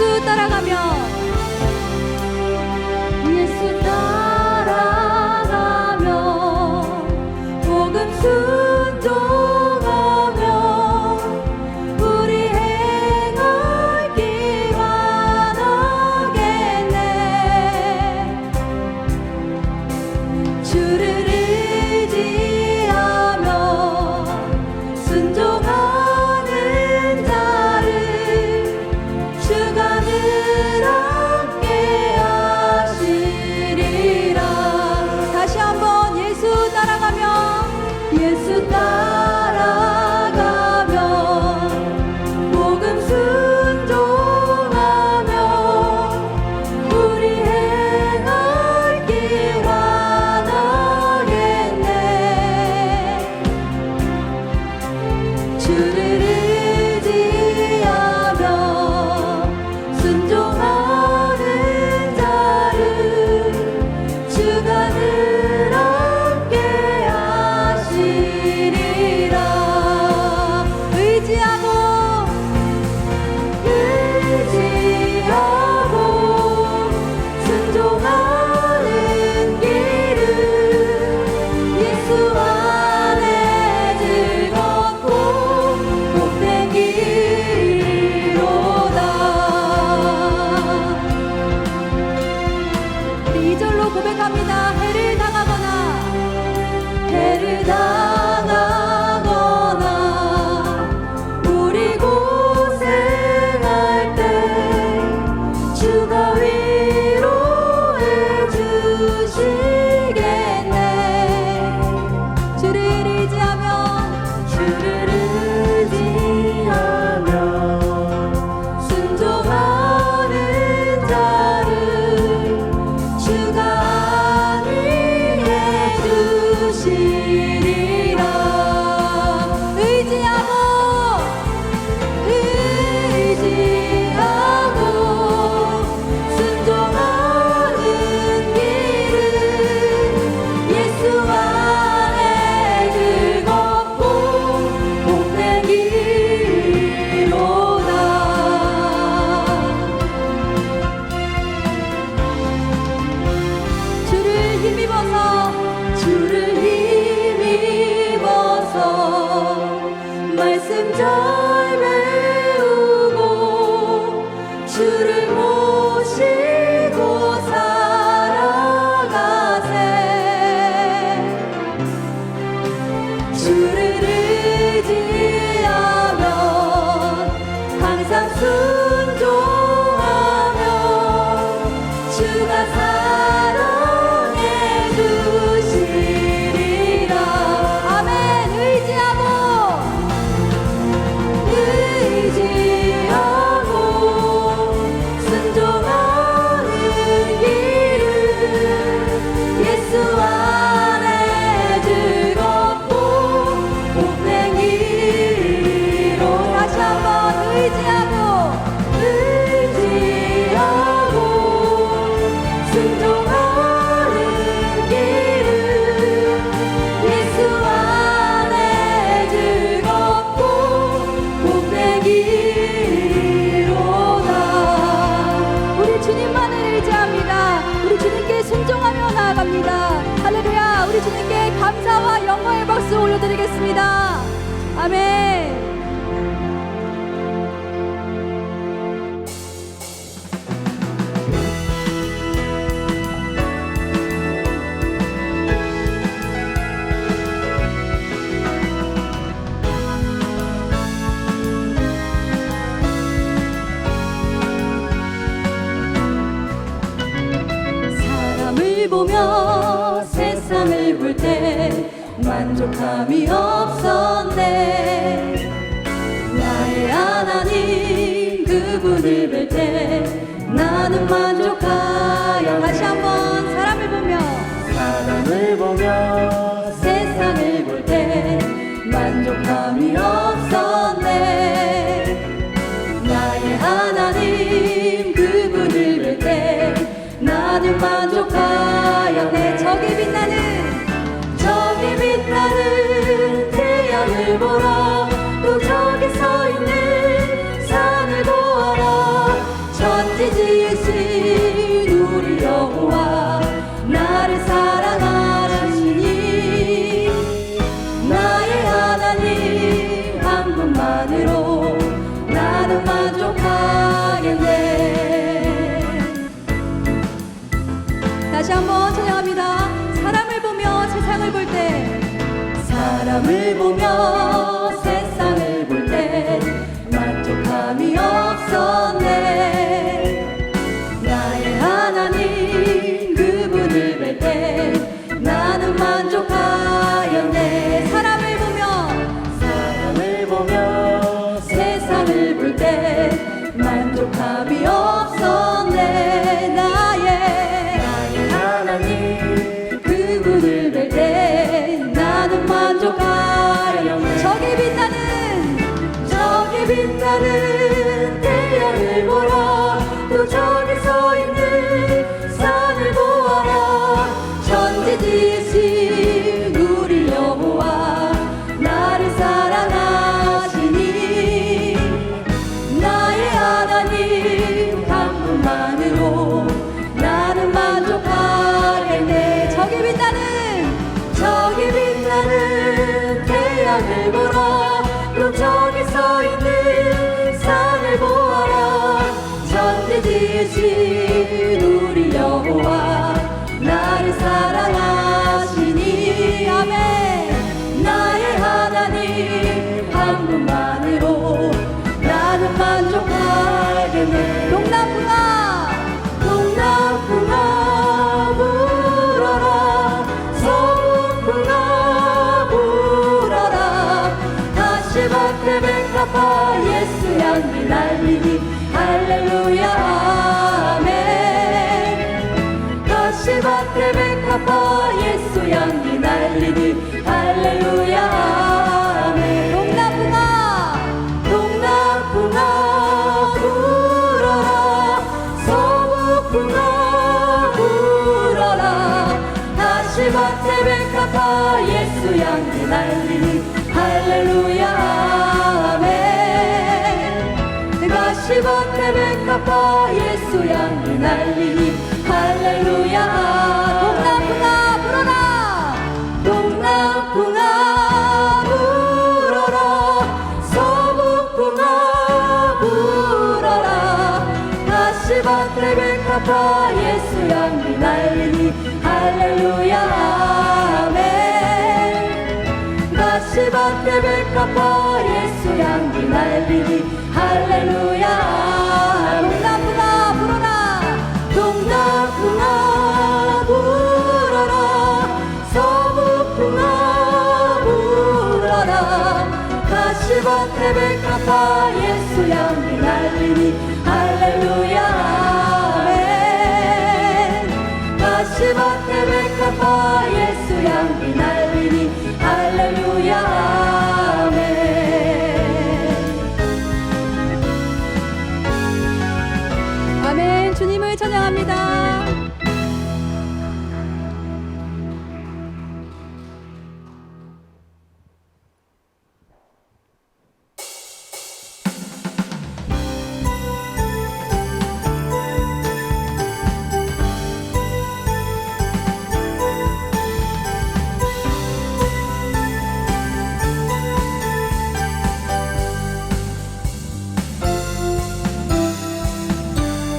예수 따라가며 예수 따라가며 복음 순종하며 우리 행할 길 많아겠네. 주를 의지하며 순종하는 자를 주가 늘 함께 하시리라. 다시 한번 예수 따라가며 예수 따라가며 복음 순종하며 우리 행할 길 많아겠네. 주를 의지하며 순종하는 자를 주가 늘 함께 하시리라. 의지하고 순종하는 길은 예수 안에 즐겁고 복된 길이로다. 우리 2절로 고백합니다. 해를 당하거나 우리 고생할 때 주가 위로해 주시겠네. 주를 의지하며 순종하는 자를 주가 안위해 주시리라. 의지하고 순종하는 길은 예수 안에 즐겁고 복된 길이로다. 주를 힘입어서 말씀 잘 배우고 주를 모시고 살아가세. 주를 의지하며 항상 순종하며 주가 사랑해 주시리라. 아멘. 의지하고 순종하는 길은 예수 안에 즐겁고 복된 길이로. 다시 한번 의지하고 순종하는 길은 예수 안에 즐겁고 복된 길이로다. 우리 주님만을 의지합니다. 우리 주님께 순종하며 나아갑니다. 할렐루야. 우리 주님께 감사와 영광의 박수 올려드리겠습니다. 아멘. 사람을 보며 세상을 볼 때 만족함이 없었네. 나의 하나님 그분을 뵐 때 나는 만족하여. 다시 한번 사람을 보며 세상을 볼 때 만족함이 없었네. 나의 하나님 그분을 뵐 때 나는 만족하여. 내 저기 빛나는 태양을 보라. 또 저기 서 있는 산을 보아라. 저 한 분만으로 나는 만족하겠네. 다시 한번 찬양합니다. 사람을 보며 세상을 볼 때, 사람을 보며 세상을 볼 때 만족함이 없었네. 나의 하나님 그분을 뵐 때 나는 만족하였네. 사람을 보며 세상을 볼 때 만족함이 없었네. 나의 하나님 그분을 뵐 때 나는 만족하였네. 저기 빛나는 태양을 보라. 또 저기 서 있는 산을 보아라. 천지 지으신 우리 여호와 나를 사랑하시니 나의 하나님 한 분만으로 나는 만족하겠네. 저기 빛나는 태양을 보라. 또 저기 서 있는 산을 보아라. 천지 지으신 우리 여호와 나를 사랑하시니 아멘. 나의 하나님 한 분만으로 나는 만족하겠네. 동남풍아 불어라. 서북풍아 불어라. 가시밭에 백합화 예수 향기 날리니 할렐루야 아멘. 가시밭에 백합화 예수 향기 날리니 할렐루야 아멘. 동남풍아 불어라. 서북풍아 불어라. 가시밭에 백합화 예수 향기 날리니 할렐루야 아멘. 가시밭에 백합화 예수 향기 날리니 할렐루야. 동남풍아 불어라. 서북풍아 불어라. 가시밭에 백합화 예수 향기 날리니 할렐루야 아멘. 가시밭에 백합화 예수 향기 날리니 할렐루야. 동남풍아 불어라. 서북풍아 불어라. 가시밭에 백합화 예수 향기 날리니 할렐루야 아멘. 가시밭에 백합화 예수 향기 날리니 할렐루야 아멘. 아멘. 주님을 찬양합니다.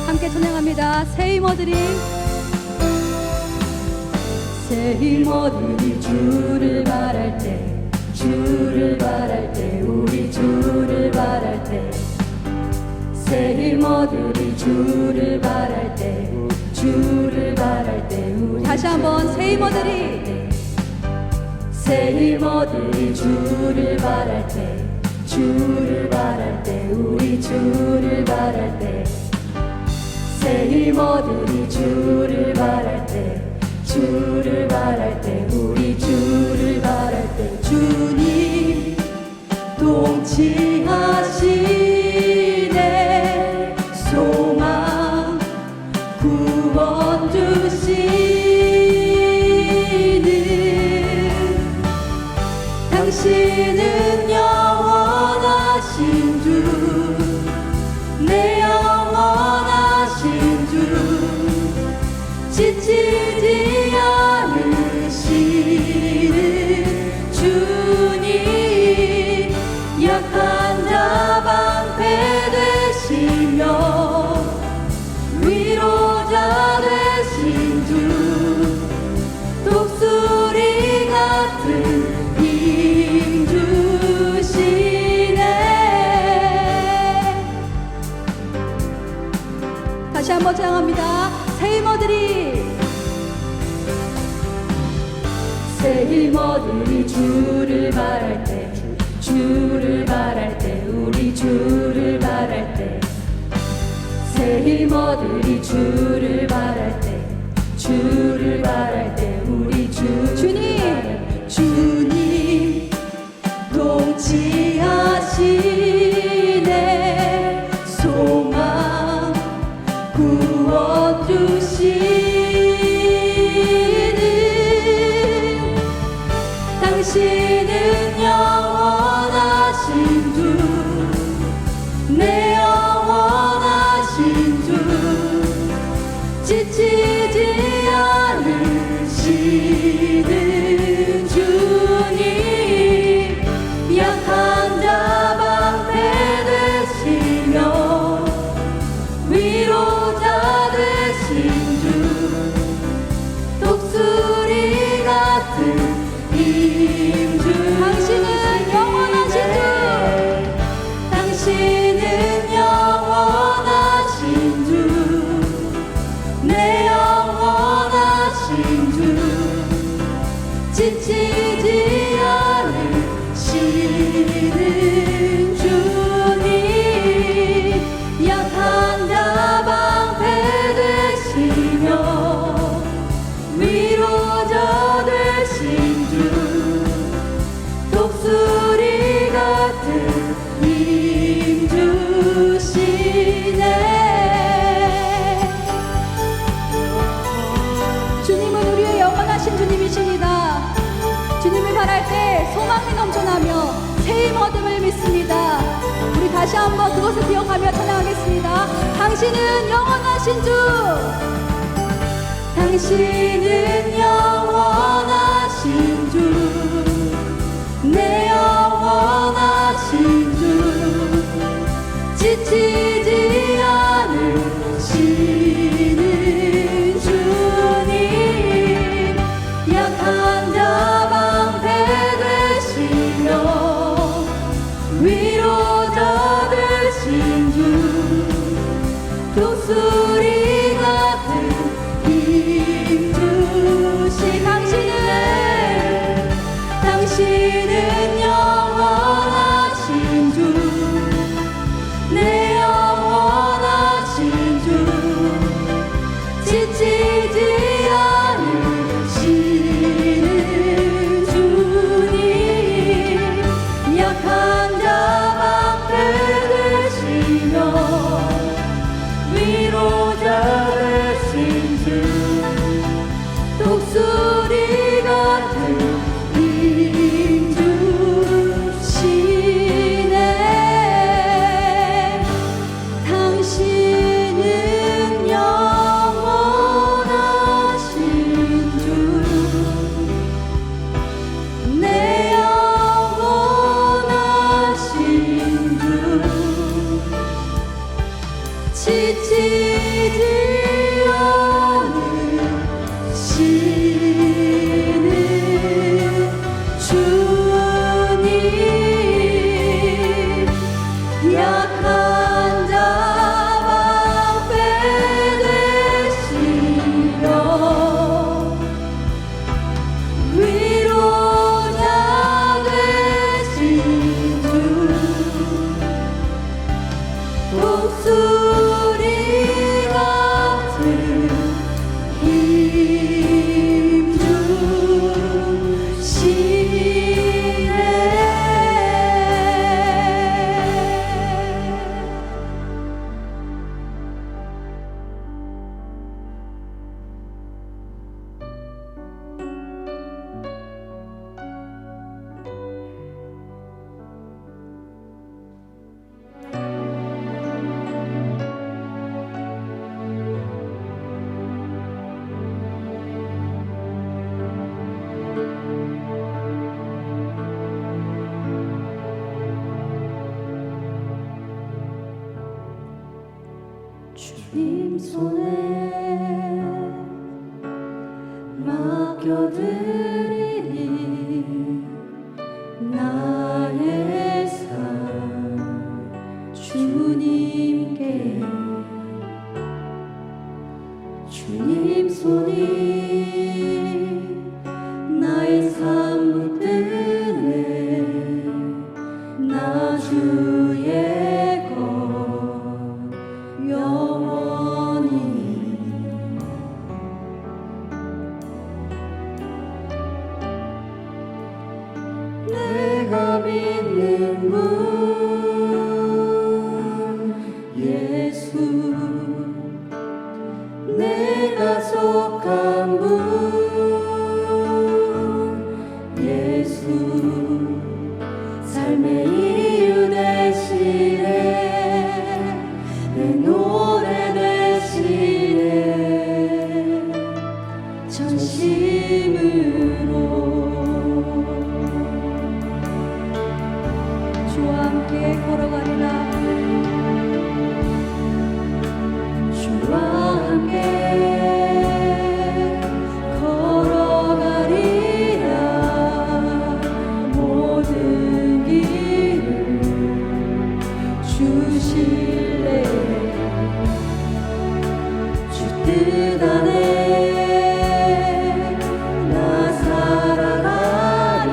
함께 찬양합니다. 새 힘어들이 주를 바랄 때, 우리 주를 바랄 때, 새 힘어들이 주를 바랄 때, 우리 다시 한번 새 힘어들이 주를 바랄 때, 우리 주를 바랄 때, 새 힘어들이 주를 바랄 때, 우리 주를 바랄 때, 주님 통치하시네. 소망 구원 주시는 당신은 영원하신 주, 내 영원하신 주, 지치지 않으시는 주님, 약한 힘 얻으리 주를 바랄 때 주를 바랄 때 우리 주님 통치하시네 소망 구원 주시는 당신은 영원하신 주 내 영원하신 주 지치지 않으시는 주님 약한 자 방패 되시며 위로자 되신 주 독수리 같은 힘주 당신은 영원하신 주 당신은 영원하신 주 내 영원하신 주 지치지 않으시는 주님 약한 자 방패 되시며 위로자 되신 주 독수리 같은 힘 주시네 주님은 우리의 영원하신 주님이십니다. 주님을 바랄 때 소망이 넘쳐나며 새 힘 얻음을 믿습니다. 우리 다시 한번 그것을 기억하며 찬양하겠습니다. 당신은 영원하신 주 당신은 영원하신 주 내 영원하신 주 지치지 않으시는 주님 약한 자 방패 되시며 위로자 되신 주 독수리 같은 힘 주시 당신은 영원하신 주 내 영원하신 주 지치지 않으시는 주님 약한 자 방패 되시며 위로자 되신 주 독수리 같은 힘 주시네 당신은 영원하신 주 내 영원하신 주 지치지 않으시는 주님 약한 자 방패 되시며 위로자 되신 주 독수리 같은 힘 주시네 주님 손에 맡겨드리니 나의 삶 주님께 주님 손이 나의 삶 붙드네 나 주의 것 영원 믿는 분 예수, 내가 속한 분 예수, 삶의 이유 되시네, 내 노래 되시네, 전심으로 주와 함께 걸어가리라. 주와 함께 걸어가리라. 모든 길을 주실래. 주 뜻 안에 나 살아가리.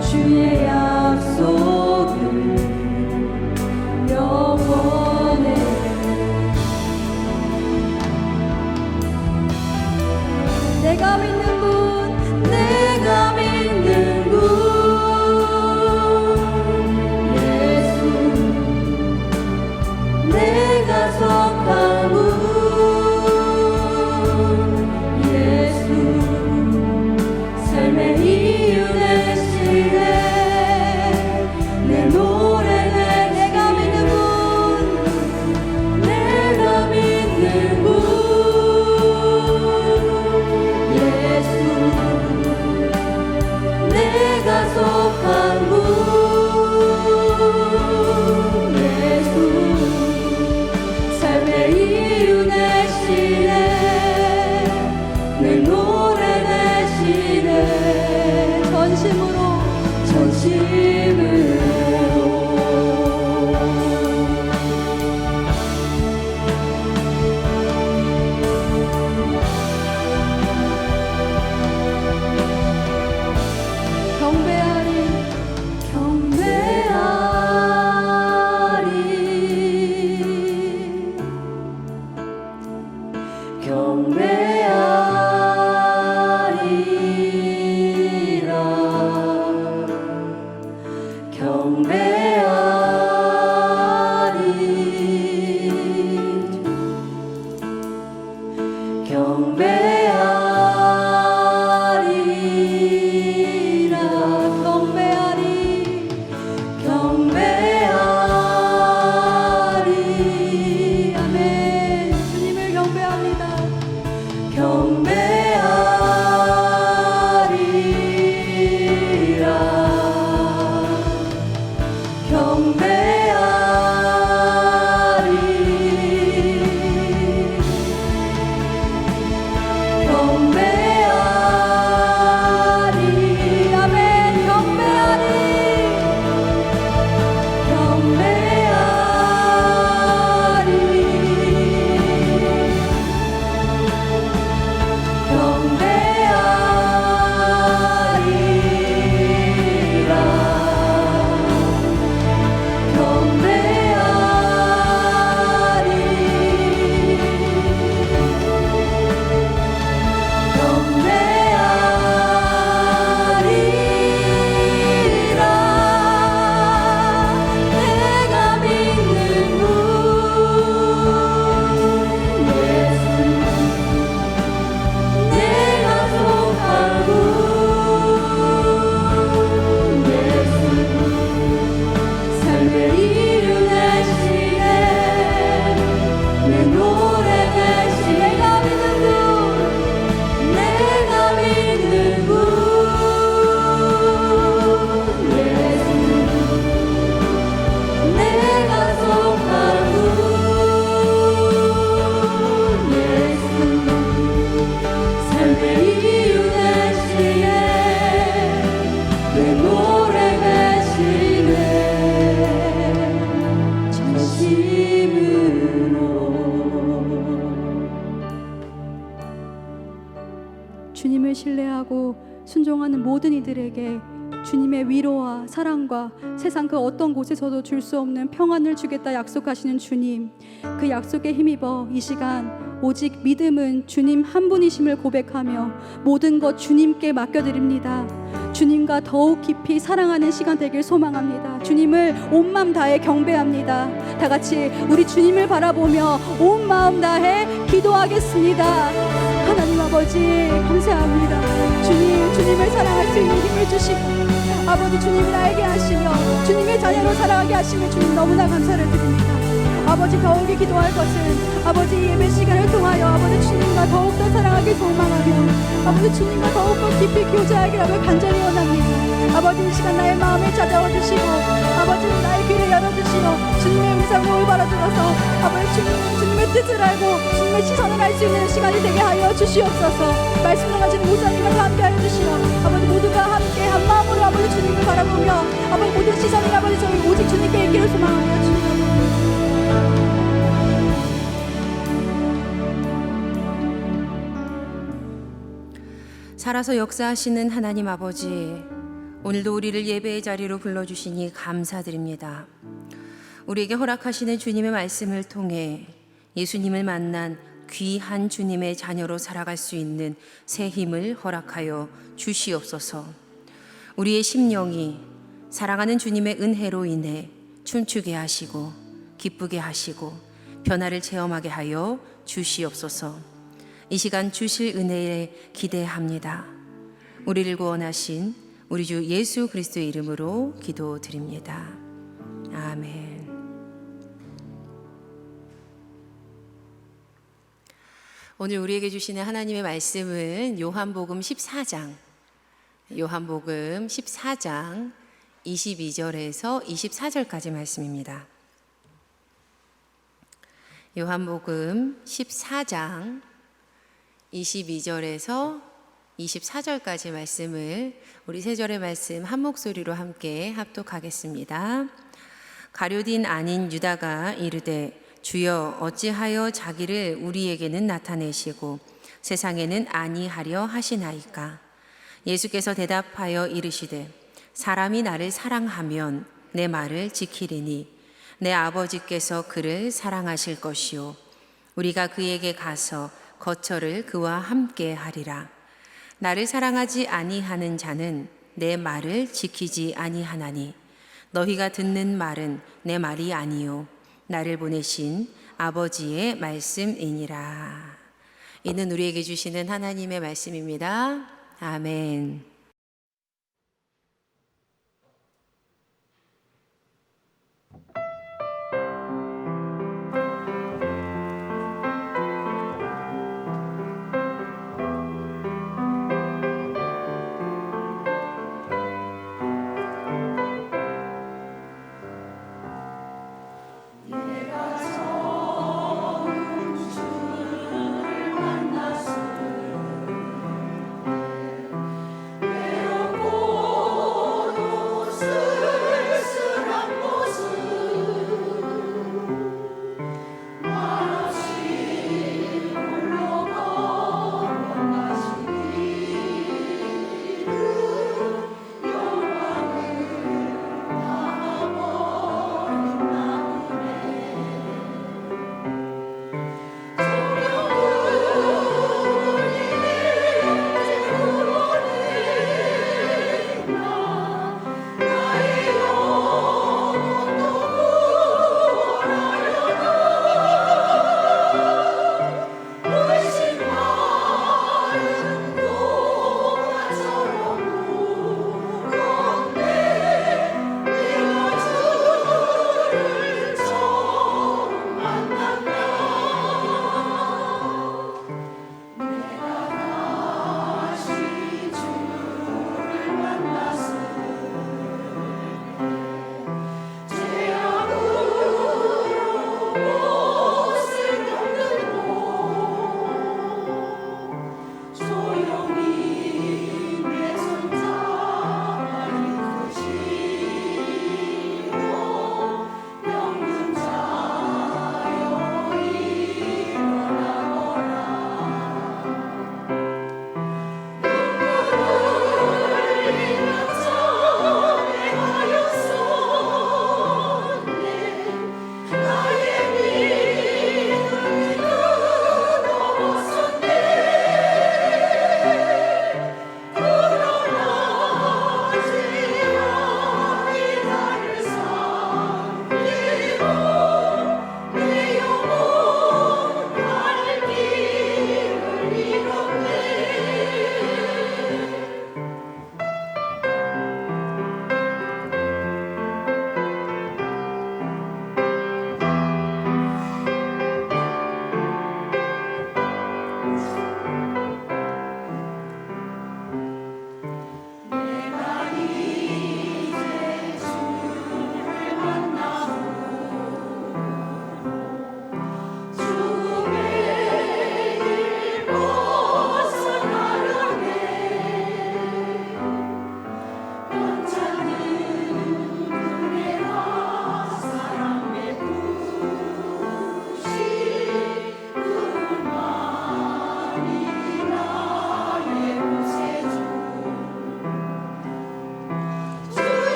주의 약속은 영원해. 내가 믿는 분, 내가 믿는 분 예수, 내가 속한 분 예수, 삶의 이유 되시네, 내 노래 되시네. 내가 믿는 분, 내가 믿는 분 예수, 내가 속한 분 예수, 삶의 이유 되시네, 내 노래 되시네, 전심으로 전심으로. 경배하리. 경배하리라. 경배하리. 경배하리라. 경배하리. 경배하리. 아멘. 주님을 경배합니다. 경배하리라. 경배하리. 경배하리. 아멘. 경배하리. 내가 믿는 분 예수, 내가 속한 분 예수, 삶의 이유 되시네, 내 노래 되시네. 내가 믿는 분 예수, 내가 속한 분 예수, 삶의 이유 되시네, 내 노래 되시네, 전심으로. 주님을 신뢰하고 순종하는 모든 이들에게 주님의 위로와 사랑과 세상 그 어떤 곳에서도 줄 수 없는 평안을 주겠다 약속하시는 주님, 그 약속에 힘입어 이 시간 오직 믿음은 주님 한 분이심을 고백하며 모든 것 주님께 맡겨드립니다. 주님과 더욱 깊이 사랑하는 시간 되길 소망합니다. 주님을 온 마음 다해 경배합니다. 다 같이 우리 주님을 바라보며 온 마음 다해 기도하겠습니다. 하나님 아버지 감사합니다. 주님을 사랑할 수 있는 힘을 주시고 아버지 주님을 알게 하시며 주님의 자녀로 살아가게 하시며 주님 너무나 감사를 드립니다. 아버지 더욱이 기도할 것은 아버지 예배 시간을 통하여 아버지 주님과 더욱더 사랑하길 소망하며 아버지 주님과 더욱더 깊이 교제하기를 간절히 원합니다. 아버지 이 시간 나의 마음에 찾아와 주시고 아버지 나의 귀를 열어주시고 주님의 음성을 올바로 들어서 아버지 주님의 뜻을 알고 주님의 시선을 알 수 있는 시간이 되게 하여 주시옵소서. 말씀을 가진 목사님과 함께 하여 주시고 아버지 모두가 함께 한 마음으로 아버지 주님을 바라보며 아버지 모든 시선이 아버지 저희 오직 주님께 있기를 소망하며 주님 살아서 역사하시는 하나님 아버지, 오늘도 우리를 예배의 자리로 불러주시니 감사드립니다. 우리에게 허락하시는 주님의 말씀을 통해 예수님을 만난 귀한 주님의 자녀로 살아갈 수 있는 새 힘을 허락하여 주시옵소서. 우리의 심령이 사랑하는 주님의 은혜로 인해 춤추게 하시고 기쁘게 하시고 변화를 체험하게 하여 주시옵소서. 이 시간 주실 은혜에 기대합니다. 우리를 구원하신 우리 주 예수 그리스도의 이름으로 기도드립니다. 아멘. 오늘 우리에게 주시는 하나님의 말씀은 요한복음 14장 22절에서 24절까지 말씀입니다. 요한복음 14장 22절에서 24절까지 말씀을 우리 세 절의 말씀 한 목소리로 함께 합독하겠습니다. 가룟인 아닌 유다가 이르되 주여 어찌하여 자기를 우리에게는 나타내시고 세상에는 아니하려 하시나이까. 예수께서 대답하여 이르시되 사람이 나를 사랑하면 내 말을 지키리니 내 아버지께서 그를 사랑하실 것이요 우리가 그에게 가서 거처를 그와 함께 하리라. 나를 사랑하지 아니하는 자는 내 말을 지키지 아니하나니 너희가 듣는 말은 내 말이 아니요 나를 보내신 아버지의 말씀이니라. 이는 우리에게 주시는 하나님의 말씀입니다. 아멘. 내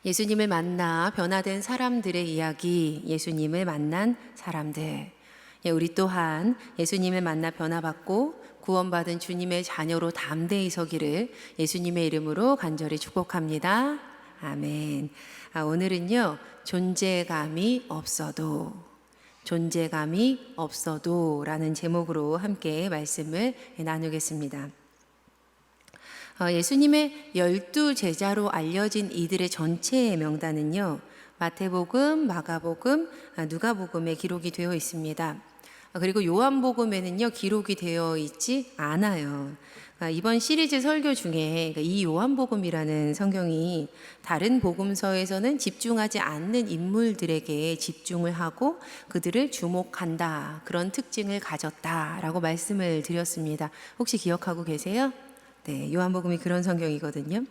예수님을 만나 변화된 사람들의 이야기, 예수님을 만난 사람들. 우리 또한 예수님을 만나 변화받고 구원받은 주님의 자녀로 담대히 서기를 예수님의 이름으로 간절히 축복합니다. 아멘. 오늘은요, 존재감이 없어도 라는 제목으로 함께 말씀을 나누겠습니다. 예수님의 12제자로 알려진 이들의 전체의 명단은요, 마태복음, 마가복음, 누가복음에 기록이 되어 있습니다. 그리고 요한복음에는요, 기록이 되어 있지 않아요. 이번 시리즈 설교 중에 이 요한복음이라는 성경이 다른 복음서에서는 집중하지 않는 인물들에게 집중을 하고 그들을 주목한다, 그런 특징을 가졌다라고 말씀을 드렸습니다. 혹시 기억하고 계세요? 네, 요한복음이 그런 성경이거든요.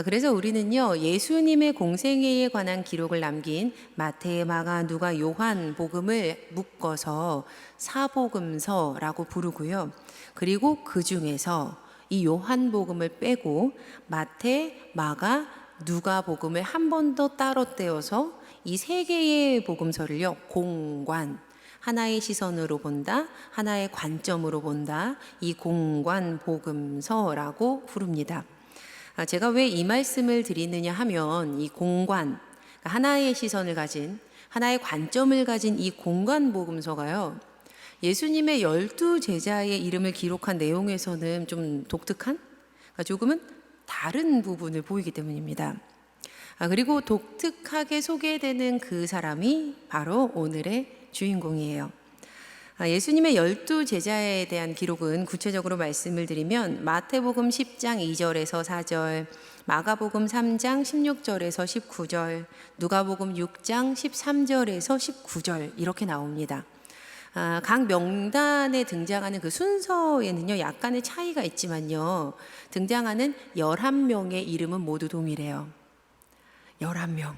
그래서 우리는요, 예수님의 공생애에 관한 기록을 남긴 마태, 마가, 누가, 요한 복음을 묶어서 사복음서라고 부르고요. 그리고 그 중에서 이 요한 복음을 빼고 마태, 마가, 누가 복음을 한 번 더 따로 떼어서 이 세 개의 복음서를요, 공관, 하나의 시선으로 본다, 하나의 관점으로 본다, 이 공관 복음서라고 부릅니다. 제가 왜 이 말씀을 드리느냐 하면 이 공관, 하나의 시선을 가진, 하나의 관점을 가진 이 공관 복음서가요, 예수님의 12제자의 이름을 기록한 내용에서는 좀 독특한, 조금은 다른 부분을 보이기 때문입니다. 그리고 독특하게 소개되는 그 사람이 바로 오늘의 주인공이에요. 예수님의 12제자에 대한 기록은 구체적으로 말씀을 드리면 마태복음 10장 2절에서 4절, 마가복음 3장 16절에서 19절, 누가복음 6장 13절에서 19절 이렇게 나옵니다. 각 명단에 등장하는 그 순서에는요, 약간의 차이가 있지만요, 등장하는 11명의 이름은 모두 동일해요. 11명.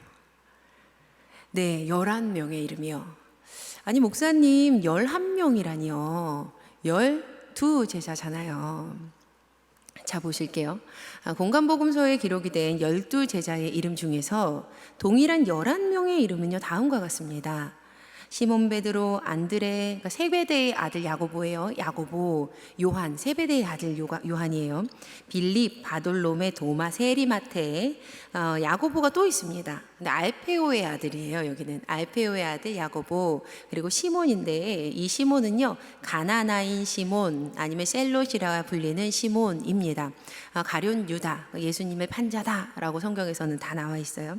네, 11명의 이름이요. 아니, 목사님, 11명이라니요. 12제자잖아요. 자, 보실게요. 공관복음서에 기록이 된 12제자의 이름 중에서 동일한 11명의 이름은요, 다음과 같습니다. 시몬 베드로, 안드레, 그러니까 세베대의 아들 야고보예요. 야고보, 요한, 세베대의 아들 요한이에요. 빌립, 바돌로메, 도마, 세리마테, 야고보가 또 있습니다. 근데 알페오의 아들이에요. 여기는 알페오의 아들 야고보, 그리고 시몬인데 이 시몬은요, 가나나인 시몬, 아니면 셀롯이라 불리는 시몬입니다. 가룟 유다, 예수님의 판자다라고 성경에서는 다 나와 있어요.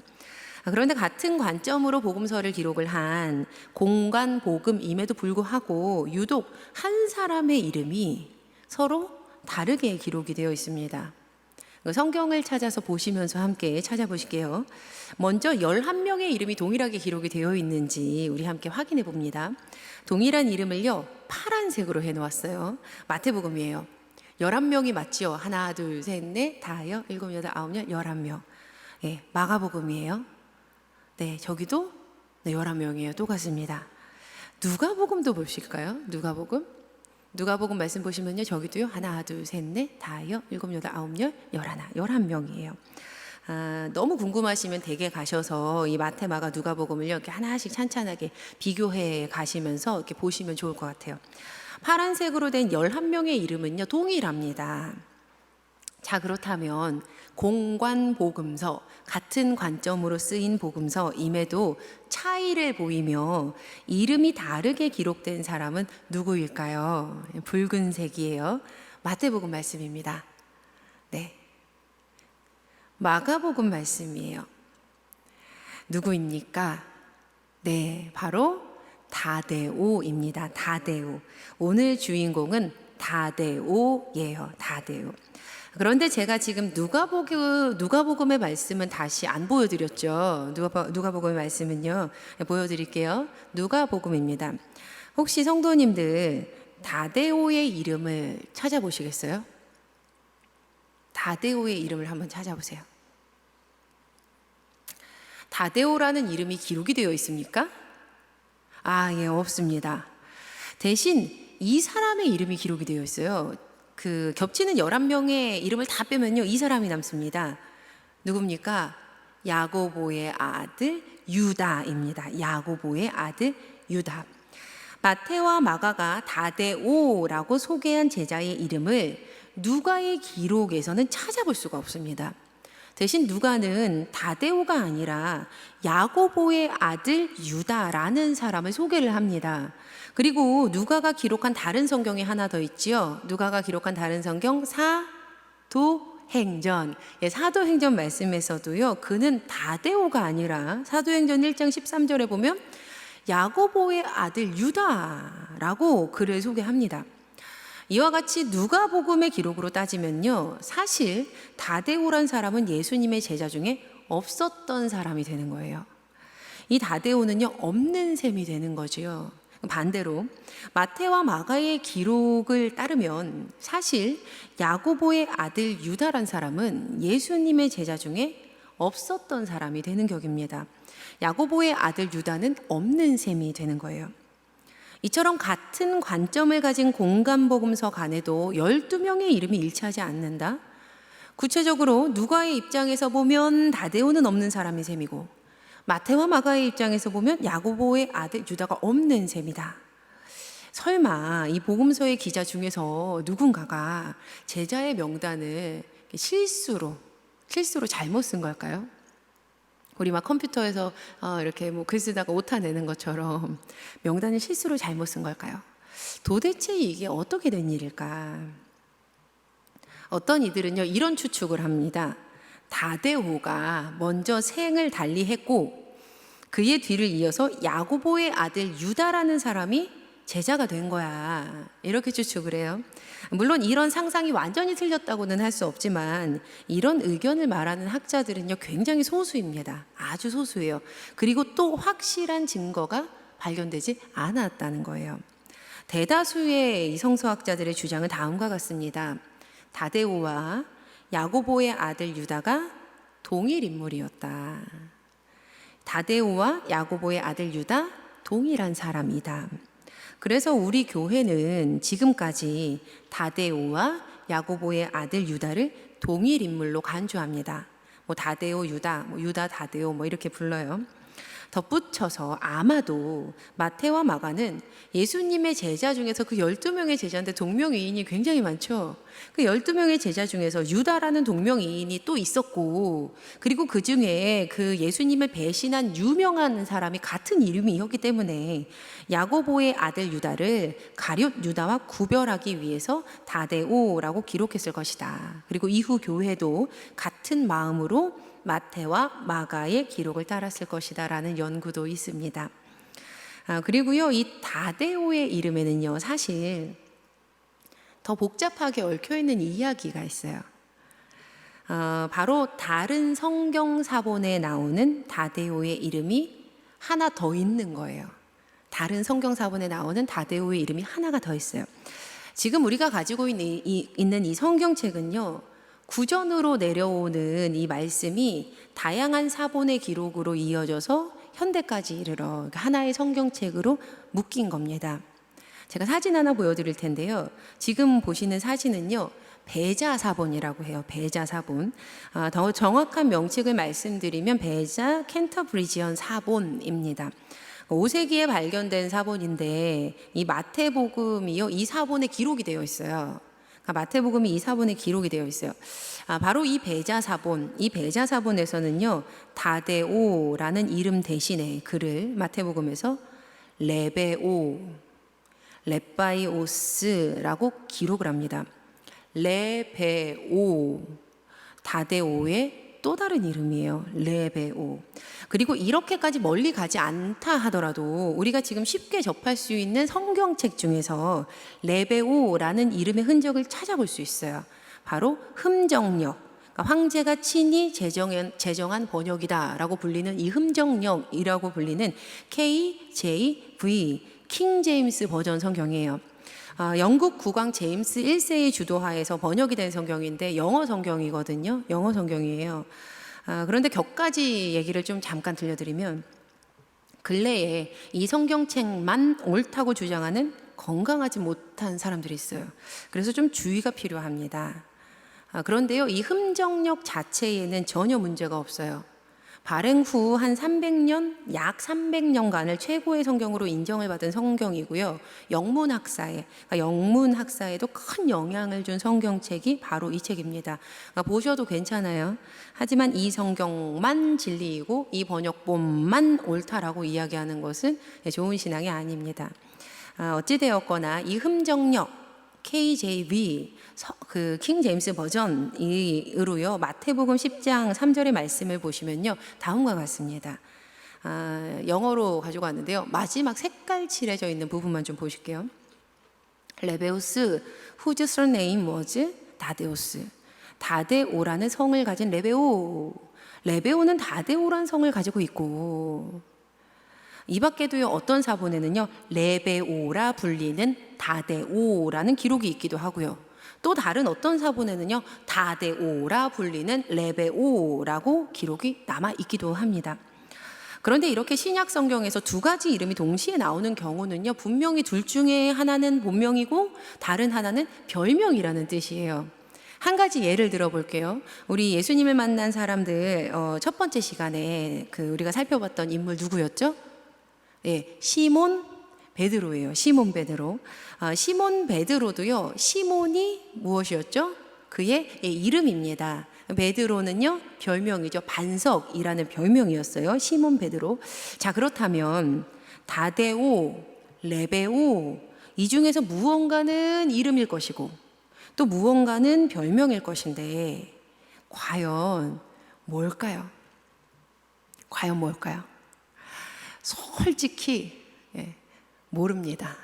그런데 같은 관점으로 복음서를 기록을 한 공관 복음임에도 불구하고 유독 한 사람의 이름이 서로 다르게 기록이 되어 있습니다. 성경을 찾아서 보시면서 함께 찾아보실게요. 먼저 11명의 이름이 동일하게 기록이 되어 있는지 우리 함께 확인해 봅니다. 동일한 이름을요, 파란색으로 해놓았어요. 마태복음이에요. 11명이 맞죠? 하나, 둘, 셋, 넷, 다여, 일곱, 여덟, 아홉, 열, 11명. 예, 마가복음이에요. 네, 저기도 11명이에요. 똑같습니다. 누가복음도 보실까요? 누가복음 말씀 보시면요, 저기도요, 하나, 둘, 셋, 넷, 다여, 일곱, 여덟, 아홉, 열, 11명이에요. 너무 궁금하시면 댁에 가셔서 이 마태, 마가, 누가복음을요, 이렇게 하나씩 찬찬하게 비교해 가시면서 이렇게 보시면 좋을 것 같아요. 파란색으로 된 11명의 이름은요, 동일합니다. 자, 그렇다면 공관복음서, 같은 관점으로 쓰인 복음서임에도 차이를 보이며 이름이 다르게 기록된 사람은 누구일까요? 붉은색이에요. 마태복음 말씀입니다. 네, 마가복음 말씀이에요. 누구입니까? 네, 바로 다데오입니다. 다데오. 오늘 주인공은 다데오예요. 다데오. 그런데 제가 지금 누가복음의 말씀은 다시 안 보여드렸죠. 누가복음의 말씀은요, 보여드릴게요. 누가복음입니다. 혹시 성도님들 다데오의 이름을 찾아보시겠어요? 다데오의 이름을 한번 찾아보세요. 다데오라는 이름이 기록이 되어 있습니까? 예, 없습니다. 대신 이 사람의 이름이 기록이 되어 있어요. 그 겹치는 11명의 이름을 다 빼면요, 이 사람이 남습니다. 누굽니까? 야고보의 아들 유다입니다. 야고보의 아들 유다. 마태와 마가가 다데오라고 소개한 제자의 이름을 누가의 기록에서는 찾아볼 수가 없습니다. 대신 누가는 다데오가 아니라 야고보의 아들 유다라는 사람을 소개를 합니다. 그리고 누가가 기록한 다른 성경이 하나 더 있지요. 누가가 기록한 다른 성경 사도행전. 사도행전 말씀에서도요. 그는 다데오가 아니라 사도행전 1장 13절에 보면 야고보의 아들 유다라고 그를 소개합니다. 이와 같이 누가복음의 기록으로 따지면요, 사실 다데오란 사람은 예수님의 제자 중에 없었던 사람이 되는 거예요. 이 다데오는요, 없는 셈이 되는 거지요. 반대로 마태와 마가의 기록을 따르면 사실 야고보의 아들 유다란 사람은 예수님의 제자 중에 없었던 사람이 되는 격입니다. 야고보의 아들 유다는 없는 셈이 되는 거예요. 이처럼 같은 관점을 가진 공간복음서 간에도 12명의 이름이 일치하지 않는다. 구체적으로 누가의 입장에서 보면 다데오는 없는 사람이 셈이고 마태와 마가의 입장에서 보면 야고보의 아들 유다가 없는 셈이다. 설마 이 복음서의 기자 중에서 누군가가 제자의 명단을 실수로 잘못 쓴 걸까요? 우리 막 컴퓨터에서 이렇게 뭐 글 쓰다가 오타 내는 것처럼 명단을 실수로 잘못 쓴 걸까요? 도대체 이게 어떻게 된 일일까? 어떤 이들은요, 이런 추측을 합니다. 다데오가 먼저 생을 달리했고 그의 뒤를 이어서 야고보의 아들 유다라는 사람이 제자가 된 거야. 이렇게 추측을 해요. 물론 이런 상상이 완전히 틀렸다고는 할 수 없지만 이런 의견을 말하는 학자들은요, 굉장히 소수입니다. 아주 소수예요. 그리고 또 확실한 증거가 발견되지 않았다는 거예요. 대다수의 이 성서학자들의 주장은 다음과 같습니다. 다데오와 야고보의 아들 유다가 동일 인물이었다. 다데오와 야고보의 아들 유다 동일한 사람이다. 그래서 우리 교회는 지금까지 다데오와 야고보의 아들 유다를 동일 인물로 간주합니다. 뭐 다데오 유다, 뭐 유다 다데오 뭐 이렇게 불러요. 덧붙여서 아마도 마태와 마가는 예수님의 제자 중에서 그 12명의 제자인데 동명이인이 굉장히 많죠. 그 12명의 제자 중에서 유다라는 동명이인이 또 있었고, 그리고 그 중에 그 예수님을 배신한 유명한 사람이 같은 이름이었기 때문에 야고보의 아들 유다를 가룟 유다와 구별하기 위해서 다데오라고 기록했을 것이다. 그리고 이후 교회도 같은 마음으로 마태와 마가의 기록을 따랐을 것이다 라는 연구도 있습니다. 그리고요, 이 다데오의 이름에는요, 사실 더 복잡하게 얽혀있는 이야기가 있어요. 바로 다른 성경 사본에 나오는 다데오의 이름이 하나 더 있는 거예요. 다른 성경 사본에 나오는 다데오의 이름이 하나가 더 있어요. 지금 우리가 가지고 있는 이 성경책은요, 구전으로 내려오는 이 말씀이 다양한 사본의 기록으로 이어져서 현대까지 이르러 하나의 성경책으로 묶인 겁니다. 제가 사진 하나 보여드릴 텐데요. 지금 보시는 사진은요, 베자사본이라고 해요. 베자사본. 더 정확한 명칭을 말씀드리면 베자 캔터브리지언 사본입니다. 5세기에 발견된 사본인데 이 마태복음이요, 이 사본에 기록이 되어 있어요. 마태복음이 이 사본에 기록이 되어 있어요. 바로 이 베자사본, 이 베자사본에서는요, 다데오라는 이름 대신에 그를 마태복음에서 레베오, 렙바이오스라고 기록을 합니다. 레베오, 다데오의 또 다른 이름이에요. 레베오. 그리고 이렇게까지 멀리 가지 않다 하더라도 우리가 지금 쉽게 접할 수 있는 성경책 중에서 레베오라는 이름의 흔적을 찾아볼 수 있어요. 바로 흠정역, 그러니까 황제가 친히 제정한 번역이다라고 불리는 이 흠정역이라고 불리는 KJV, 킹 제임스 버전 성경이에요. 영국 국왕 제임스 1세의 주도하에서 번역이 된 성경인데 영어 성경이거든요. 영어 성경이에요. 그런데 격가지 얘기를 좀 잠깐 들려드리면, 근래에 이 성경책만 옳다고 주장하는 건강하지 못한 사람들이 있어요. 그래서 좀 주의가 필요합니다. 그런데요, 이 흠정력 자체에는 전혀 문제가 없어요. 발행 후 한 300년, 약 300년간을 최고의 성경으로 인정을 받은 성경이고요. 영문학사에도 큰 영향을 준 성경책이 바로 이 책입니다. 보셔도 괜찮아요. 하지만 이 성경만 진리이고 이 번역본만 옳다라고 이야기하는 것은 좋은 신앙이 아닙니다. 어찌되었거나 이 흠정력 KJV 그 킹 제임스 버전으로요 마태복음 10장 3절의 말씀을 보시면요 다음과 같습니다. 영어로 가지고 왔는데요. 마지막 색깔 칠해져 있는 부분만 좀 보실게요. 레베우스 whose surname was 다데오스. 다데오라는 성을 가진 레베오는 다데오라는 성을 가지고 있고, 이 밖에도요 어떤 사본에는요 레베오라 불리는 다데오라는 기록이 있기도 하고요. 또 다른 어떤 사본에는요 다데오라 불리는 레베오라고 기록이 남아 있기도 합니다. 그런데 이렇게 신약 성경에서 두 가지 이름이 동시에 나오는 경우는요 분명히 둘 중에 하나는 본명이고 다른 하나는 별명이라는 뜻이에요. 한 가지 예를 들어볼게요. 우리 예수님을 만난 사람들 첫 번째 시간에 우리가 살펴봤던 인물 누구였죠? 네, 시몬 베드로예요. 시몬 베드로. 시몬 베드로도요. 시몬이 무엇이었죠? 그의 이름입니다. 베드로는요 별명이죠. 반석이라는 별명이었어요. 시몬 베드로. 자, 그렇다면 다데오, 레베오 이 중에서 무언가는 이름일 것이고 또 무언가는 별명일 것인데 과연 뭘까요? 과연 뭘까요? 솔직히 모릅니다.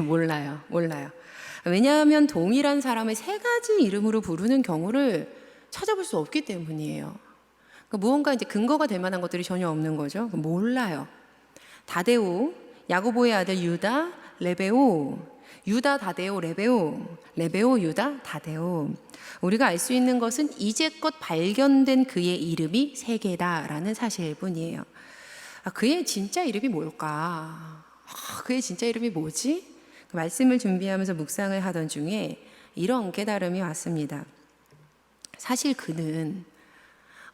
몰라요. 왜냐하면 동일한 사람을 세 가지 이름으로 부르는 경우를 찾아볼 수 없기 때문이에요. 무언가 이제 근거가 될 만한 것들이 전혀 없는 거죠. 몰라요. 다데오, 야고보의 아들 유다, 레베오, 유다, 다데오, 레베오, 유다, 다데오. 우리가 알 수 있는 것은 이제껏 발견된 그의 이름이 세 개다라는 사실뿐이에요. 그의 진짜 이름이 뭘까? 그의 진짜 이름이 뭐지? 말씀을 준비하면서 묵상을 하던 중에 이런 깨달음이 왔습니다. 사실 그는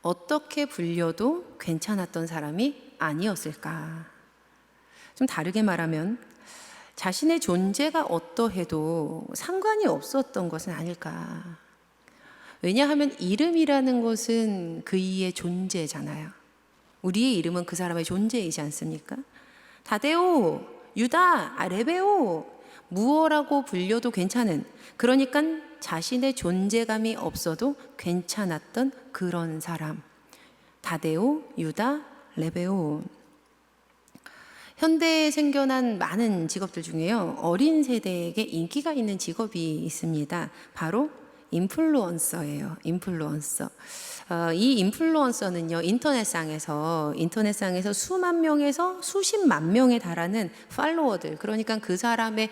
어떻게 불려도 괜찮았던 사람이 아니었을까? 좀 다르게 말하면 자신의 존재가 어떠해도 상관이 없었던 것은 아닐까? 왜냐하면 이름이라는 것은 그의 존재잖아요. 우리의 이름은 그 사람의 존재이지 않습니까? 다데오, 유다, 레베오 무엇라고 불려도 괜찮은, 그러니까 자신의 존재감이 없어도 괜찮았던 그런 사람. 다데오, 유다, 레베오. 현대에 생겨난 많은 직업들 중에요 어린 세대에게 인기가 있는 직업이 있습니다. 바로 인플루언서예요. 인플루언서. 이 인플루언서는요 인터넷상에서 수만 명에서 수십만 명에 달하는 팔로워들, 그러니까 그 사람의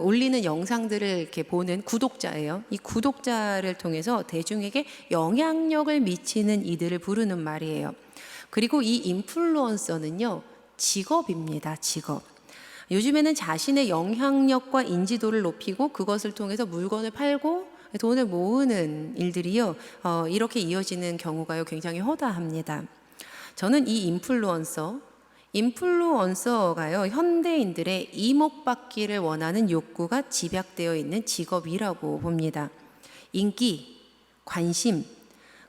올리는 영상들을 이렇게 보는 구독자예요. 이 구독자를 통해서 대중에게 영향력을 미치는 이들을 부르는 말이에요. 그리고 이 인플루언서는요 직업입니다. 직업. 요즘에는 자신의 영향력과 인지도를 높이고 그것을 통해서 물건을 팔고 돈을 모으는 일들이요 이렇게 이어지는 경우가요 굉장히 허다합니다. 저는 이 인플루언서가요 현대인들의 이목받기를 원하는 욕구가 집약되어 있는 직업이라고 봅니다. 인기, 관심,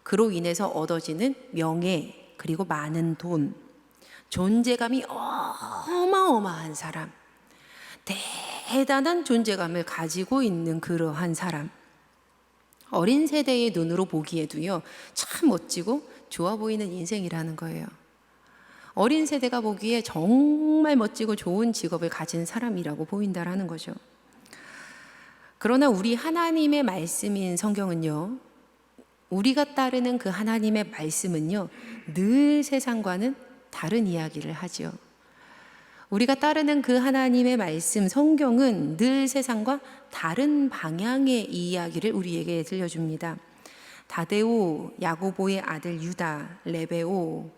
그로 인해서 얻어지는 명예, 그리고 많은 돈, 존재감이 어마어마한 사람, 대단한 존재감을 가지고 있는 그러한 사람. 어린 세대의 눈으로 보기에도요 참 멋지고 좋아 보이는 인생이라는 거예요. 어린 세대가 보기에 정말 멋지고 좋은 직업을 가진 사람이라고 보인다라는 거죠. 그러나 우리 하나님의 말씀인 성경은요, 우리가 따르는 그 하나님의 말씀은요 늘 세상과는 다른 이야기를 하죠. 우리가 따르는 그 하나님의 말씀 성경은 늘 세상과 다른 방향의 이야기를 우리에게 들려줍니다. 다데오, 야고보의 아들 유다, 레베오,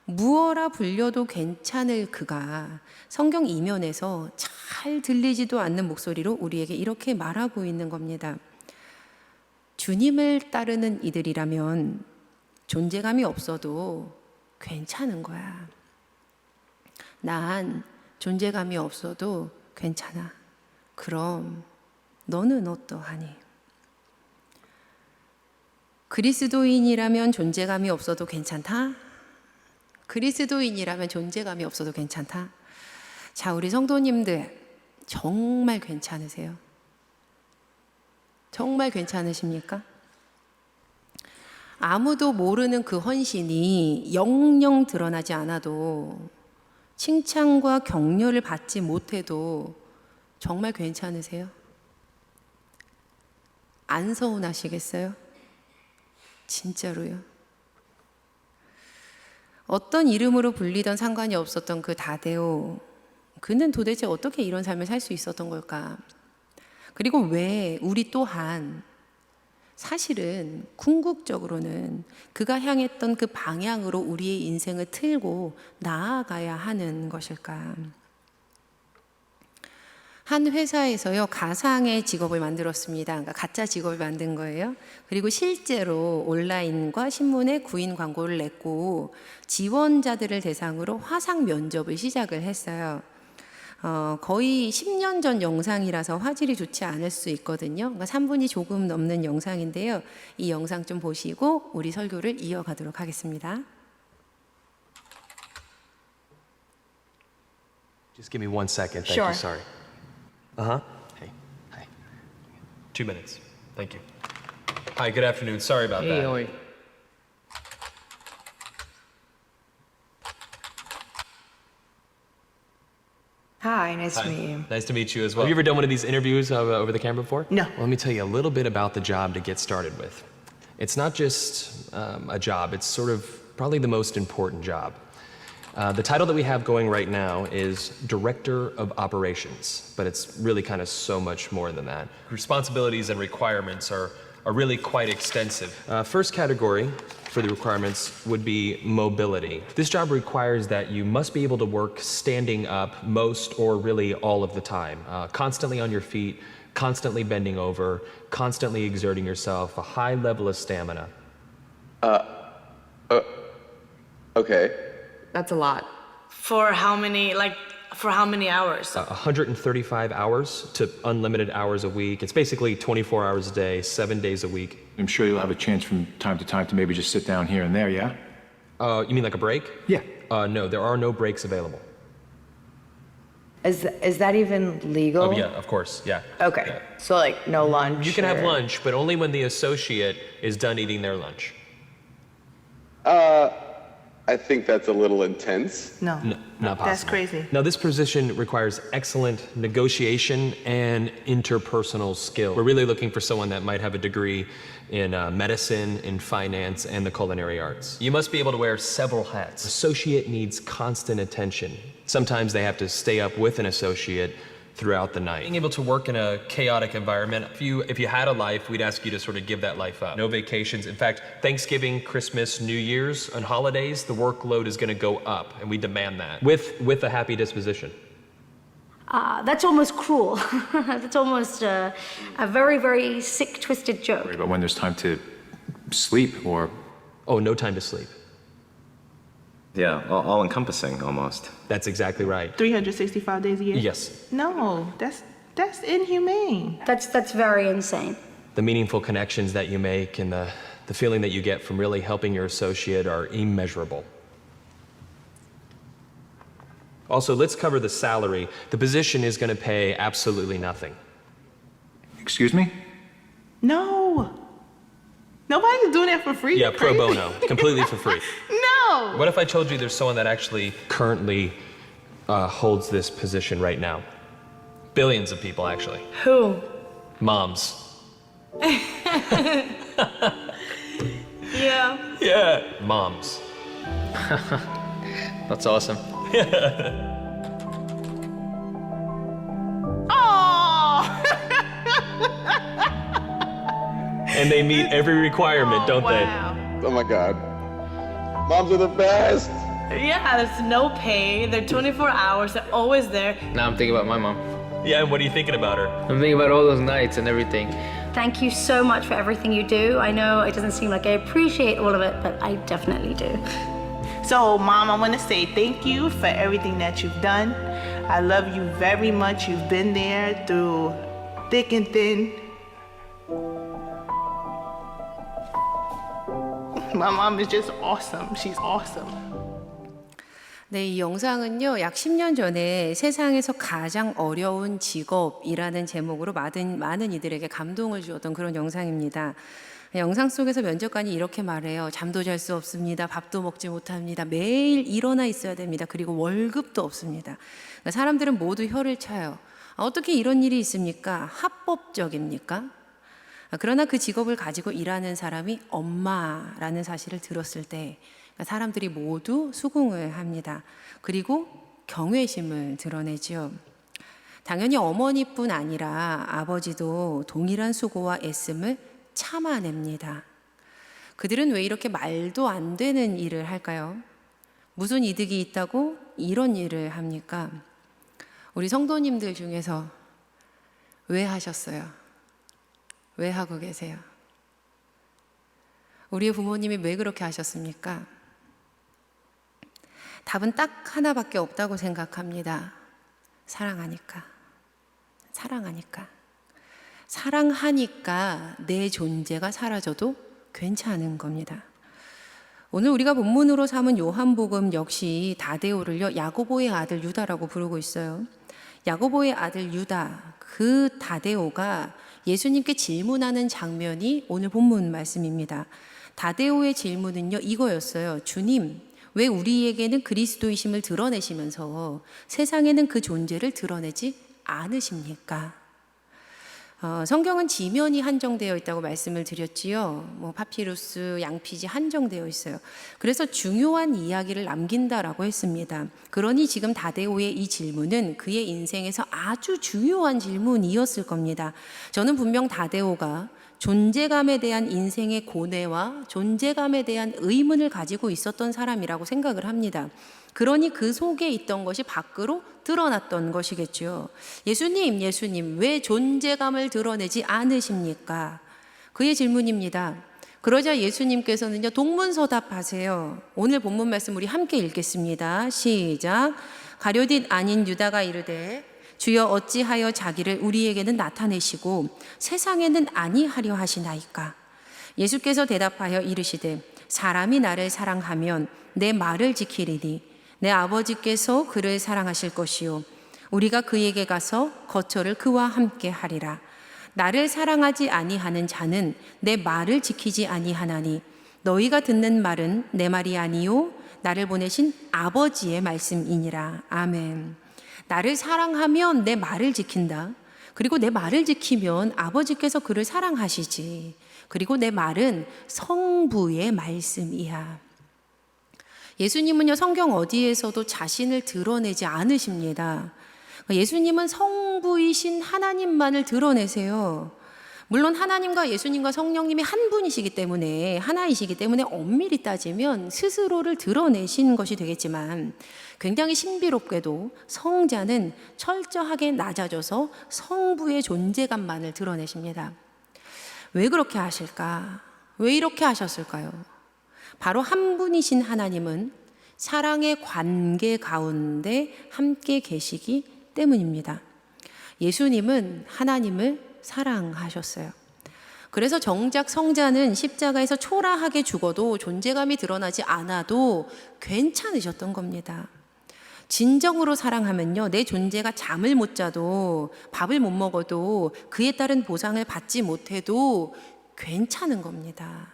무어라 불려도 괜찮을 그가 성경 이면에서 잘 들리지도 않는 목소리로 우리에게 이렇게 말하고 있는 겁니다. 주님을 따르는 이들이라면 존재감이 없어도 괜찮은 거야. 난 존재감이 없어도 괜찮아. 그럼 너는 어떠하니? 그리스도인이라면 존재감이 없어도 괜찮다? 그리스도인이라면 존재감이 없어도 괜찮다? 자, 우리 성도님들 정말 괜찮으세요? 정말 괜찮으십니까? 아무도 모르는 그 헌신이 영영 드러나지 않아도 칭찬과 격려를 받지 못해도 정말 괜찮으세요? 안 서운하시겠어요? 진짜로요? 어떤 이름으로 불리던 상관이 없었던 그 다데오, 그는 도대체 어떻게 이런 삶을 살 수 있었던 걸까? 그리고 왜 우리 또한 사실은 궁극적으로는 그가 향했던 그 방향으로 우리의 인생을 틀고 나아가야 하는 것일까? 한 회사에서요, 가상의 직업을 만들었습니다. 그러니까 가짜 직업을 만든 거예요. 그리고 실제로 온라인과 신문에 구인 광고를 냈고 지원자들을 대상으로 화상 면접을 시작을 했어요. 거의 10년 전 영상이라서 화질이 좋지 않을 수 있거든요. 그러니까 3분이 조금 넘는 영상인데요. 이 영상 좀 보시고 우리 설교를 이어가도록 하겠습니다. Just give me 1 second. Thank Sure. you. Sorry. Hey. Hi. 2 minutes. Thank you. Hi, good afternoon. Sorry about Hey, that. how are you? Hi, nice to Hi. meet you. Nice to meet you as well. Have you ever done one of these interviews over the camera before? No. Well, let me tell you a little bit about the job to get started with. It's not just a job, it's sort of probably the most important job. The title that we have going right now is Director of Operations, but it's really kind of so much more than that. Responsibilities and requirements are really quite extensive. First category for the requirements would be mobility. This job requires that you must be able to work standing up most or really all of the time, constantly on your feet, constantly bending over, constantly exerting yourself, a high level of stamina. Okay. That's a lot. For how many, for how many hours? 135 hours to unlimited hours a week. It's basically 24 hours a day, 7 days a week. I'm sure you'll have a chance from time to time to maybe just sit down here and there, yeah? You mean like a break? Yeah. No, there are no breaks available. Is that even legal? Oh, yeah, of course, yeah. Okay. Yeah. So like no lunch. You can have or- lunch, but only when the associate is done eating their lunch. I think that's a little intense. No. Not possible. That's crazy. Now, this position requires excellent negotiation and interpersonal skill. We're really looking for someone that might have a degree in medicine, in finance, and the culinary arts. You must be able to wear several hats. Associate needs constant attention. Sometimes they have to stay up with an associate throughout the night. Being able to work in a chaotic environment, if you had a life, we'd ask you to sort of give that life up. No vacations. In fact, Thanksgiving, Christmas, New Year's, and holidays, the workload is going to go up, and we demand that. With a happy disposition. That's almost cruel. That's almost a very, very sick, twisted joke. But when there's time to sleep or Oh, no time to sleep. Yeah, all encompassing almost. That's exactly right. 365 days a year? Yes. No, that's inhumane. That's very insane. The meaningful connections that you make and the feeling that you get from really helping your associate are immeasurable. Also, let's cover the salary. The position is going to pay absolutely nothing. excuse me? No. Nobody's doing that for free. Yeah, You're pro crazy. bono, completely for free. No. What if I told you there's someone that actually Currently holds this position right now. billions of people actually? Who? Moms. Yeah. Yeah. Moms. That's awesome. Oh. And they meet every requirement, don't wow. Oh my God. Moms are the best. Yeah, there's no pay. They're 24 hours. They're always there. Now I'm thinking about my mom. they? Yeah, and what are you thinking about her? I'm thinking about all those nights and everything. Thank you so much for everything you do. I know it doesn't seem like I appreciate all of it, but I definitely do. So, Mom, I want to say thank you for everything that you've done. I love you very much. You've been there through thick and thin. My mom is just awesome. She's awesome. 네, 이 영상은요, 약 10년 전에 세상에서 가장 어려운 직업이라는 제목으로 많은 이들에게 감동을 주었던 그런 영상입니다. 영상 속에서 면접관이 이렇게 말해요. 잠도 잘 수 없습니다. 밥도 먹지 못합니다. 매일 일어나 있어야 됩니다. 그리고 월급도 없습니다. 그러니까 사람들은 모두 혀를 차요. 어떻게 이런 일이 있습니까? 합법적입니까? 그러나 그 직업을 가지고 일하는 사람이 엄마라는 사실을 들었을 때 사람들이 모두 수긍을 합니다. 그리고 경외심을 드러내죠. 당연히 어머니뿐 아니라 아버지도 동일한 수고와 애씀을 참아냅니다. 그들은 왜 이렇게 말도 안 되는 일을 할까요? 무슨 이득이 있다고 이런 일을 합니까? 우리 성도님들 중에서 왜 하셨어요? 왜 하고 계세요? 우리의 부모님이 왜 그렇게 하셨습니까? 답은 딱 하나밖에 없다고 생각합니다. 사랑하니까. 사랑하니까. 사랑하니까 내 존재가 사라져도 괜찮은 겁니다. 오늘 우리가 본문으로 삼은 요한복음 역시 다데오를요, 야고보의 아들 유다라고 부르고 있어요. 야고보의 아들 유다, 그 다데오가 예수님께 질문하는 장면이 오늘 본문 말씀입니다. 다데오의 질문은요, 이거였어요. 주님, 왜 우리에게는 그리스도이심을 드러내시면서 세상에는 그 존재를 드러내지 않으십니까? 성경은 지면이 한정되어 있다고 말씀을 드렸지요. 파피루스, 양피지 한정되어 있어요. 그래서 중요한 이야기를 남긴다라고 했습니다. 그러니 지금 다데오의 이 질문은 그의 인생에서 아주 중요한 질문이었을 겁니다. 저는 분명 다데오가 존재감에 대한 인생의 고뇌와 존재감에 대한 의문을 가지고 있었던 사람이라고 생각을 합니다. 그러니 그 속에 있던 것이 밖으로 드러났던 것이겠죠. 예수님, 왜 존재감을 드러내지 않으십니까? 그의 질문입니다. 그러자 예수님께서는요, 동문서답하세요. 오늘 본문 말씀 우리 함께 읽겠습니다. 시작. 가룟빛 아닌 유다가 이르되 주여 어찌하여 자기를 우리에게는 나타내시고 세상에는 아니하려 하시나이까? 예수께서 대답하여 이르시되 사람이 나를 사랑하면 내 말을 지키리니 내 아버지께서 그를 사랑하실 것이요 우리가 그에게 가서 거처를 그와 함께 하리라. 나를 사랑하지 아니하는 자는 내 말을 지키지 아니하나니 너희가 듣는 말은 내 말이 아니요 나를 보내신 아버지의 말씀이니라. 아멘. 나를 사랑하면 내 말을 지킨다. 그리고 내 말을 지키면 아버지께서 그를 사랑하시지. 그리고 내 말은 성부의 말씀이야. 예수님은요, 성경 어디에서도 자신을 드러내지 않으십니다. 예수님은 성부이신 하나님만을 드러내세요. 물론 하나님과 예수님과 성령님이 한 분이시기 때문에, 하나이시기 때문에 엄밀히 따지면 스스로를 드러내신 것이 되겠지만 굉장히 신비롭게도 성자는 철저하게 낮아져서 성부의 존재감만을 드러내십니다. 왜 그렇게 하실까? 왜 이렇게 하셨을까요? 바로 한 분이신 하나님은 사랑의 관계 가운데 함께 계시기 때문입니다. 예수님은 하나님을 사랑하셨어요. 그래서 정작 성자는 십자가에서 초라하게 죽어도 존재감이 드러나지 않아도 괜찮으셨던 겁니다. 진정으로 사랑하면요, 내 존재가 잠을 못 자도 밥을 못 먹어도 그에 따른 보상을 받지 못해도 괜찮은 겁니다.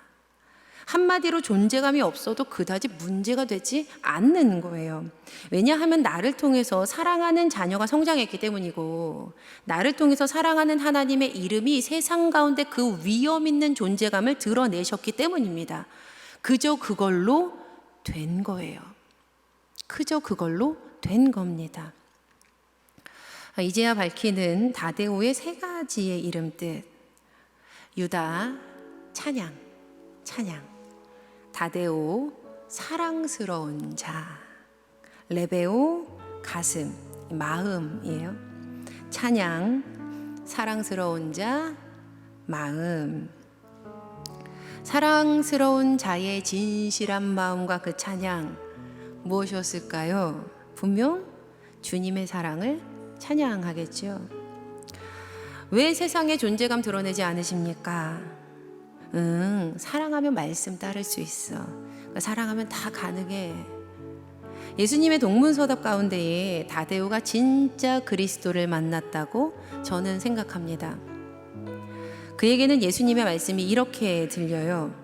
한마디로 존재감이 없어도 그다지 문제가 되지 않는 거예요. 왜냐하면 나를 통해서 사랑하는 자녀가 성장했기 때문이고, 나를 통해서 사랑하는 하나님의 이름이 세상 가운데 그 위엄 있는 존재감을 드러내셨기 때문입니다. 그저 그걸로 된 거예요. 그저 그걸로 된 겁니다. 이제야 밝히는 다데오의 세 가지의 이름 뜻. 유다, 찬양. 다데오, 사랑스러운 자. 레베오, 가슴, 마음이에요. 찬양, 사랑스러운 자, 마음. 사랑스러운 자의 진실한 마음과 그 찬양, 무엇이었을까요? 분명 주님의 사랑을 찬양하겠죠. 왜 세상에 존재감 드러내지 않으십니까? 사랑하면 말씀 따를 수 있어. 사랑하면 다 가능해. 예수님의 동문서답 가운데에 다데오가 진짜 그리스도를 만났다고 저는 생각합니다. 그에게는 예수님의 말씀이 이렇게 들려요.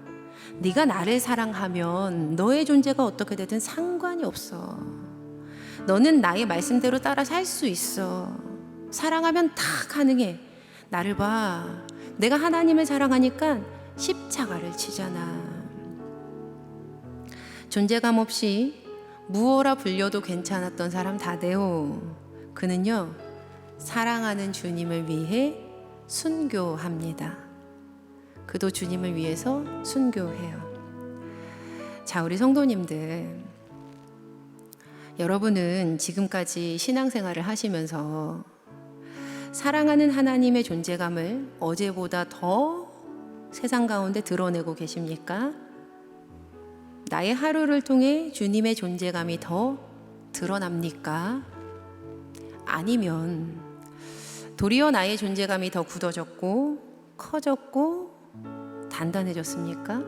네가 나를 사랑하면 너의 존재가 어떻게 되든 상관이 없어. 너는 나의 말씀대로 따라 살 수 있어. 사랑하면 다 가능해. 나를 봐. 내가 하나님을 사랑하니까 십자가를 치잖아. 존재감 없이 무어라 불려도 괜찮았던 사람 다데오. 그는요, 사랑하는 주님을 위해 순교합니다. 그도 주님을 위해서 순교해요. 자, 우리 성도님들, 여러분은 지금까지 신앙생활을 하시면서 사랑하는 하나님의 존재감을 어제보다 더 세상 가운데 드러내고 계십니까? 나의 하루를 통해 주님의 존재감이 더 드러납니까? 아니면 도리어 나의 존재감이 더 굳어졌고 커졌고 단단해졌습니까?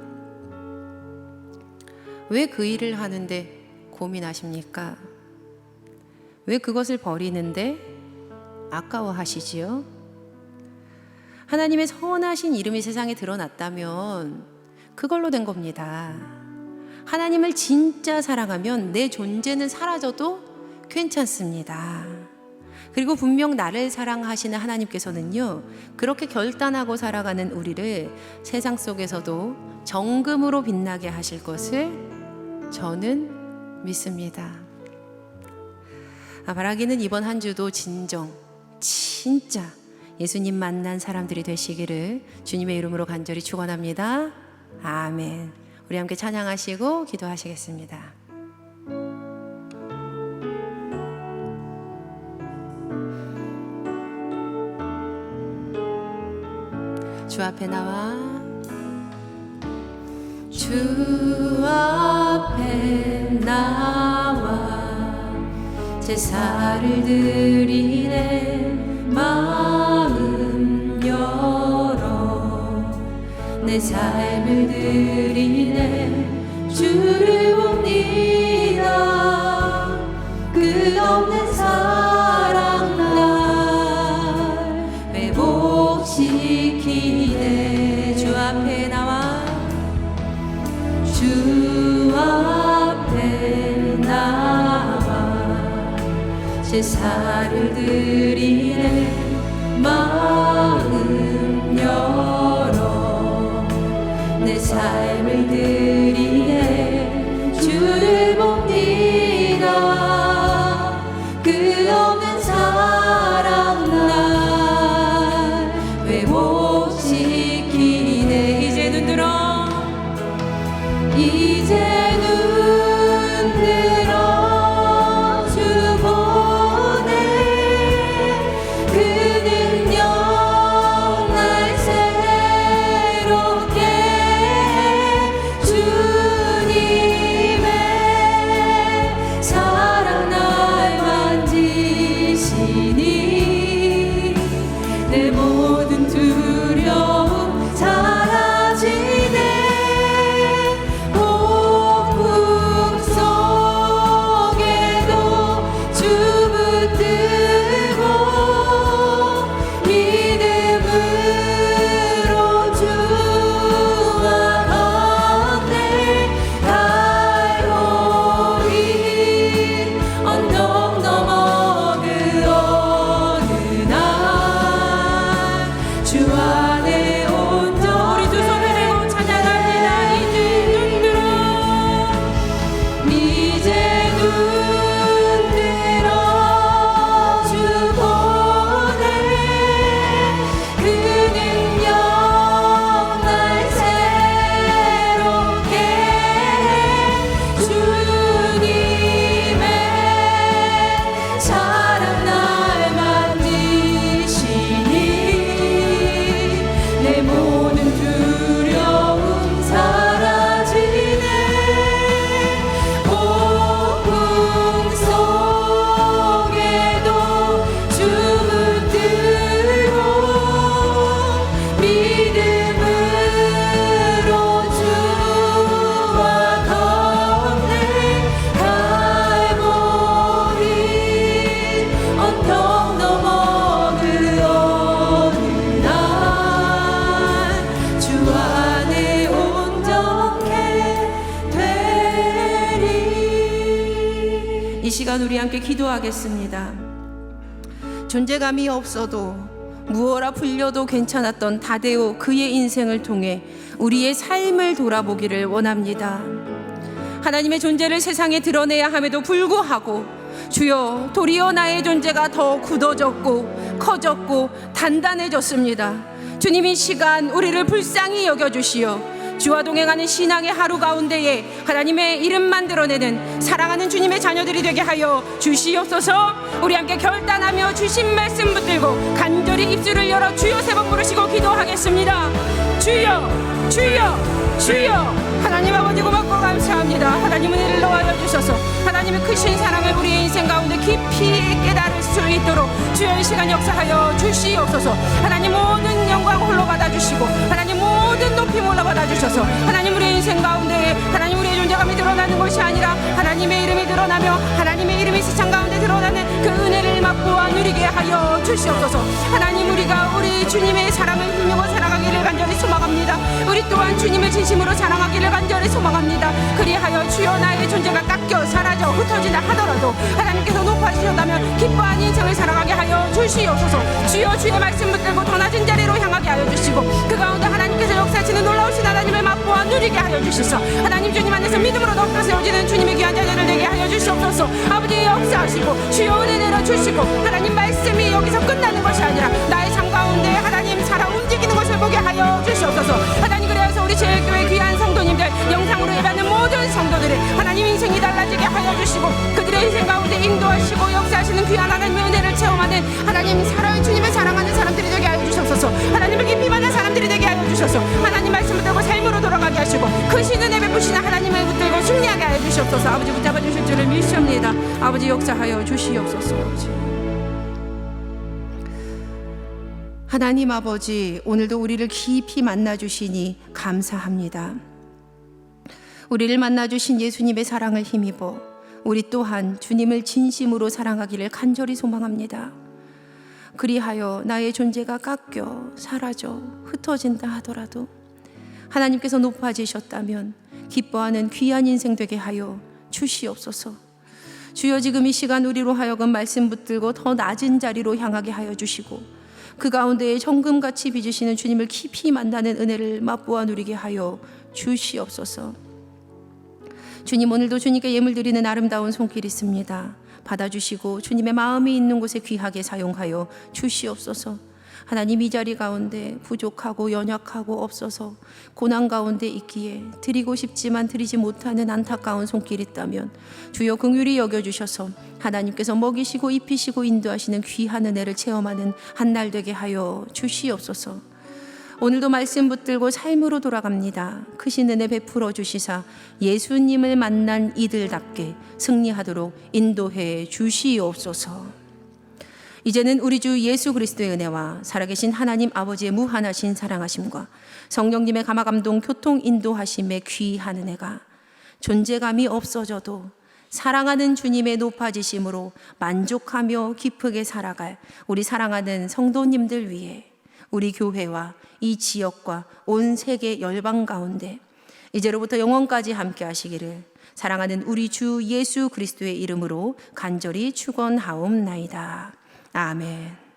왜 그 일을 하는데 고민하십니까? 왜 그것을 버리는데 아까워하시지요? 하나님의 선하신 이름이 세상에 드러났다면 그걸로 된 겁니다. 하나님을 진짜 사랑하면 내 존재는 사라져도 괜찮습니다. 그리고 분명 나를 사랑하시는 하나님께서는요, 그렇게 결단하고 살아가는 우리를 세상 속에서도 정금으로 빛나게 하실 것을 저는 믿습니다. 바라기는 이번 한 주도 진짜 예수님 만난 사람들이 되시기를 주님의 이름으로 간절히 축원합니다. 아멘. 우리 함께 찬양하시고 기도하시겠습니다. 주 앞에 나와 주 앞에 나와 제사를 드리네 마음 열어 내 삶을 드리네 주를 봅니다 끝없는 사랑 날 회복시키네 주 앞에 나와 주 앞에 나와 제사를 드리네 마음 열어 내 삶을 드리네 주를 봅니다 끝없는 사랑 날 회복시키네 이제 눈 들어 이제 눈 들어 주 보네 그 능력 날 새롭게 주님 시간 우리 함께 기도하겠습니다. 존재감이 없어도 무어라 불려도 괜찮았던 다데오 그의 인생을 통해 우리의 삶을 돌아보기를 원합니다. 하나님의 존재를 세상에 드러내야 함에도 불구하고 주여 도리어 나의 존재가 더 굳어졌고 커졌고 단단해졌습니다. 주님 이 시간 우리를 불쌍히 여겨주시어 주와 동행하는 신앙의 하루 가운데에 하나님의 이름만 드러내는 사랑하는 주님의 자녀들이 되게 하여 주시옵소서. 우리 함께 결단하며 주신 말씀 붙들고 간절히 입술을 열어 주여 3번 부르시고 기도하겠습니다. 주여 주여 주여. 하나님 아버지 고맙고 감사합니다. 하나님 은혜를 더하여 주셔서 하나님의 크신 사랑을 우리의 인생 가운데 깊이 깨달을 수 있도록 주여 이 시간 역사하여 주시옵소서. 하나님 모든 영광 홀로 받아주시고 하나님 모든 높임 홀로 받아주셔서 하나님 우리의 인생 가운데 하나님 우리의 존재감이 드러나는 것이 아니라 하나님의 이름이 드러나며 하나님의 이름이 세상 가운데 드러나는 그 은혜를 맛보아 누리게 하여 주시옵소서. 하나님 우리가 우리 주님의 사랑을 힘입어 살아가기를 간절히 소망합니다. 우리 또한 주님을 진심으로 사랑하기를 간절히 소망합니다. 그리하여 주여 나의 존재가 깎여 사라져 흩어진다 하더라도 하나님께서 높아지셨다면 기뻐하는 인생을 살아가게 하여 주시옵소서. 주여 주의 말씀 붙들고 더 낮은 자리로 향하게 하여 주시고 그 가운데 하나님께서 역사하시는 놀라우신 하나님을 맛보아 누리게 하여 주시소. 하나님 주님 안에서 믿음으로 덮여 세워지는 주님의 귀한 자녀를 되게 하여 주시옵소서. 아버지 역사하시고 주여 은혜 내려주시고 하나님 말씀이 여기서 끝나는 것이 아니라 나의 삶 가운데 하나님 살아 움직이는 것을 보게 하여 주시옵소서. 하나님 그래서 우리 제일교회 귀한 성도님들 영상으로 예배하는 모든 성도들의 하나님 인생이 달라지게 하여 주시고 그들의 인생 가운데 인도하시고 역사하시는 귀한 하나님의 은혜를 체험하는 하나님 사랑하는 주님을 사랑하는 사람들이 되게 하여 주옵소서. 하나님을 깊이 만난 사람들이 되게 하여 주셔서 하나님 말씀 붙들고 삶으로 돌아가게 하시고 크신 은혜 베푸시는 하나님을 붙들고 승리하게 하여 주시옵소서. 아버지 붙잡아 주실 줄을 믿습니다. 아버지 역사하여 주시옵소서. 하나님 아버지 오늘도 우리를 깊이 만나주시니 감사합니다. 우리를 만나주신 예수님의 사랑을 힘입어 우리 또한 주님을 진심으로 사랑하기를 간절히 소망합니다. 그리하여 나의 존재가 깎여 사라져 흩어진다 하더라도 하나님께서 높아지셨다면 기뻐하는 귀한 인생 되게 하여 주시옵소서. 주여 지금 이 시간 우리로 하여금 말씀 붙들고 더 낮은 자리로 향하게 하여 주시고 그 가운데에 정금같이 빚으시는 주님을 깊이 만나는 은혜를 맛보아 누리게 하여 주시옵소서. 주님 오늘도 주님께 예물 드리는 아름다운 손길 있습니다. 받아주시고 주님의 마음이 있는 곳에 귀하게 사용하여 주시옵소서. 하나님 이 자리 가운데 부족하고 연약하고 없어서 고난 가운데 있기에 드리고 싶지만 드리지 못하는 안타까운 손길이 있다면 주여 긍휼히 여겨주셔서 하나님께서 먹이시고 입히시고 인도하시는 귀한 은혜를 체험하는 한 날 되게 하여 주시옵소서. 오늘도 말씀 붙들고 삶으로 돌아갑니다. 크신 은혜 베풀어 주시사 예수님을 만난 이들답게 승리하도록 인도해 주시옵소서. 이제는 우리 주 예수 그리스도의 은혜와 살아계신 하나님 아버지의 무한하신 사랑하심과 성령님의 감화감동 교통 인도하심의 귀한 은혜가 존재감이 없어져도 사랑하는 주님의 높아지심으로 만족하며 기쁘게 살아갈 우리 사랑하는 성도님들 위해 우리 교회와 이 지역과 온 세계 열방 가운데 이제로부터 영원까지 함께 하시기를 사랑하는 우리 주 예수 그리스도의 이름으로 간절히 축원하옵나이다. 아멘.